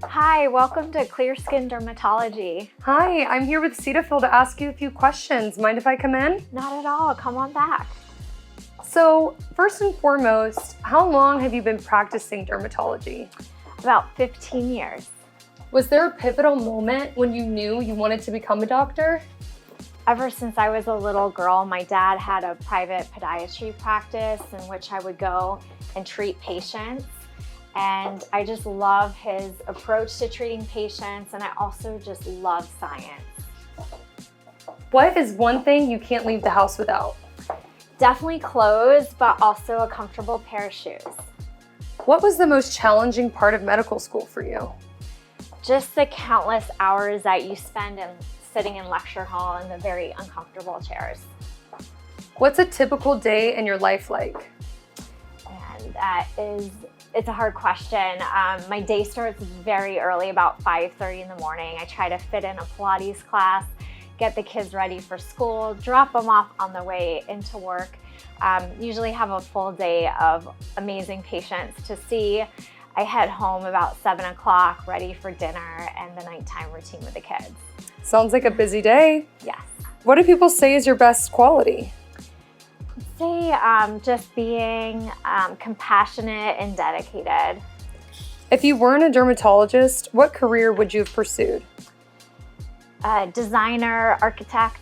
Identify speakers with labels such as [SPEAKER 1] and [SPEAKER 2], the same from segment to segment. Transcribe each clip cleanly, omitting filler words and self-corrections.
[SPEAKER 1] Hi, welcome to Clear Skin Dermatology.
[SPEAKER 2] Hi, I'm here with Cetaphil to ask you a few questions. Mind if I come in?
[SPEAKER 1] Not at all, come on back.
[SPEAKER 2] So, first and foremost, how long have you been practicing dermatology?
[SPEAKER 1] About 15 years.
[SPEAKER 2] Was there a pivotal moment when you knew you wanted to become a doctor?
[SPEAKER 1] Ever since I was a little girl, my dad had a private podiatry practice in which I would go and treat patients. And I just love his approach to treating patients, and I also just love science.
[SPEAKER 2] What is one thing you can't leave the house without?
[SPEAKER 1] Definitely clothes, but also a comfortable pair of shoes.
[SPEAKER 2] What was the most challenging part of medical school for you?
[SPEAKER 1] Just the countless hours that you spend sitting in lecture hall in the very uncomfortable chairs.
[SPEAKER 2] What's a typical day in your life like?
[SPEAKER 1] And it's a hard question. My day starts very early, about 5:30 in the morning. I try to fit in a Pilates class, get the kids ready for school, drop them off on the way into work. Usually have a full day of amazing patients to see. I head home about 7 o'clock, ready for dinner and the nighttime routine with the kids.
[SPEAKER 2] Sounds like a busy day.
[SPEAKER 1] Yes.
[SPEAKER 2] What do people say is your best quality?
[SPEAKER 1] Say just being compassionate and dedicated.
[SPEAKER 2] If you weren't a dermatologist, what career would you have pursued?
[SPEAKER 1] Designer, architect.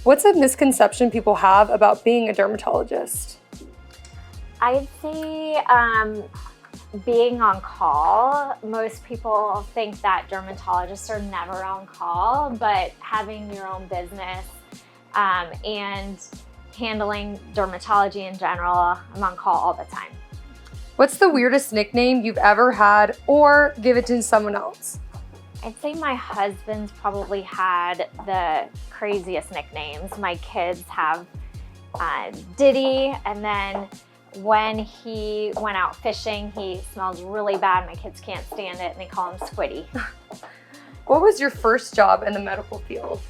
[SPEAKER 2] What's a misconception people have about being a dermatologist?
[SPEAKER 1] I'd say being on call. Most people think that dermatologists are never on call, but having your own business and handling dermatology in general, I'm on call all the time.
[SPEAKER 2] What's the weirdest nickname you've ever had, or give it to someone else?
[SPEAKER 1] I'd say my husband's probably had the craziest nicknames. My kids have Diddy, and then when he went out fishing, he smells really bad. My kids can't stand it, and they call him Squiddy.
[SPEAKER 2] What was your first job in the medical field?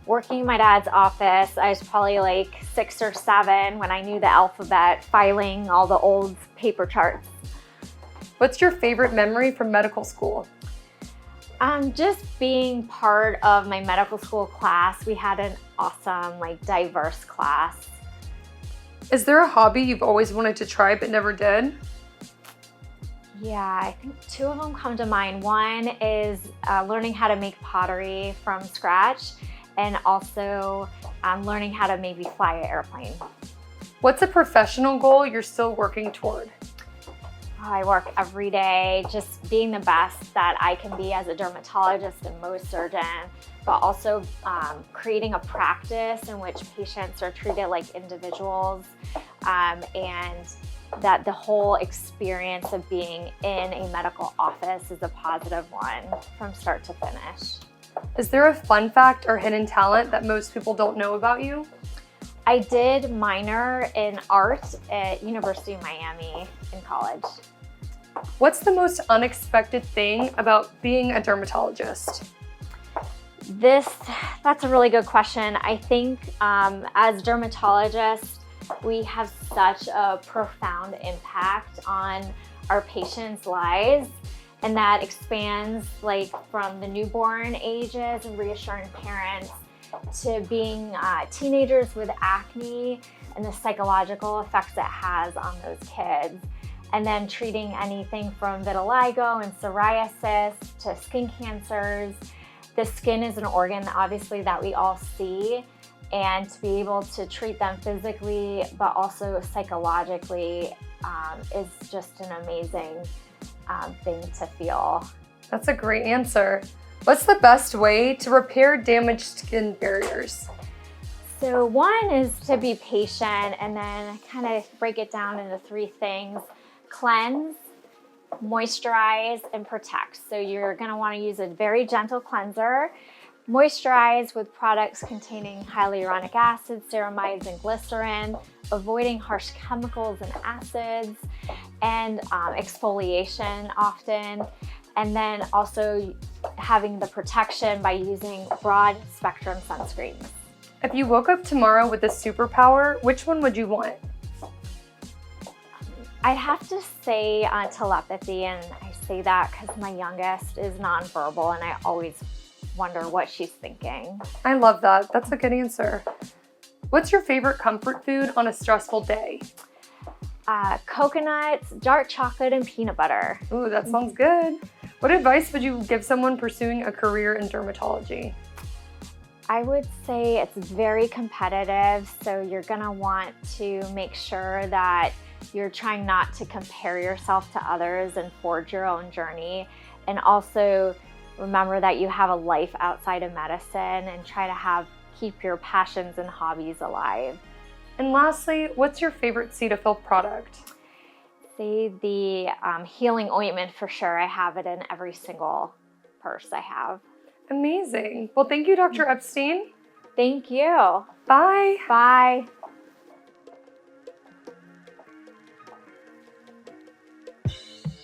[SPEAKER 1] Working in my dad's office, I was probably like 6 or 7 when I knew the alphabet, filing all the old paper charts.
[SPEAKER 2] What's your favorite memory from medical school?
[SPEAKER 1] Just being part of my medical school class. We had an awesome, diverse class.
[SPEAKER 2] Is there a hobby you've always wanted to try but never did?
[SPEAKER 1] Yeah, I think 2 of them come to mind. One is learning how to make pottery from scratch, and also learning how to maybe fly an airplane.
[SPEAKER 2] What's a professional goal you're still working toward?
[SPEAKER 1] I work every day, just being the best that I can be as a dermatologist and Mohs surgeon, but also creating a practice in which patients are treated like individuals, and that the whole experience of being in a medical office is a positive one from start to finish.
[SPEAKER 2] Is there a fun fact or hidden talent that most people don't know about you?
[SPEAKER 1] I did minor in art at University of Miami in college.
[SPEAKER 2] What's the most unexpected thing about being a dermatologist?
[SPEAKER 1] That's a really good question. I think as dermatologists, we have such a profound impact on our patients' lives, and that expands from the newborn ages and reassuring parents to being teenagers with acne and the psychological effects it has on those kids. And then treating anything from vitiligo and psoriasis to skin cancers. The skin is an organ, obviously, that we all see, and to be able to treat them physically, but also psychologically, is just an amazing thing to feel.
[SPEAKER 2] That's a great answer. What's the best way to repair damaged skin barriers?
[SPEAKER 1] So one is to be patient, and then kind of break it down into 3 things. Cleanse, moisturize, and protect. So you're going to want to use a very gentle cleanser. Moisturize with products containing hyaluronic acid, ceramides, and glycerin, avoiding harsh chemicals and acids, and exfoliation often. And then also having the protection by using broad spectrum sunscreens.
[SPEAKER 2] If you woke up tomorrow with a superpower, which one would you want?
[SPEAKER 1] I'd have to say telepathy, and I say that because my youngest is nonverbal and I always wonder what she's thinking.
[SPEAKER 2] I love that. That's a good answer. What's your favorite comfort food on a stressful day?
[SPEAKER 1] Coconuts, dark chocolate, and peanut butter.
[SPEAKER 2] Ooh, that sounds good. What advice would you give someone pursuing a career in dermatology?
[SPEAKER 1] I would say it's very competitive, so you're gonna want to make sure that you're trying not to compare yourself to others and forge your own journey. And also remember that you have a life outside of medicine and try to keep your passions and hobbies alive.
[SPEAKER 2] And lastly, what's your favorite Cetaphil product?
[SPEAKER 1] Say the healing ointment for sure. I have it in every single purse I have.
[SPEAKER 2] Amazing. Well, thank you, Dr. Epstein.
[SPEAKER 1] Thank you.
[SPEAKER 2] Bye.
[SPEAKER 1] Bye.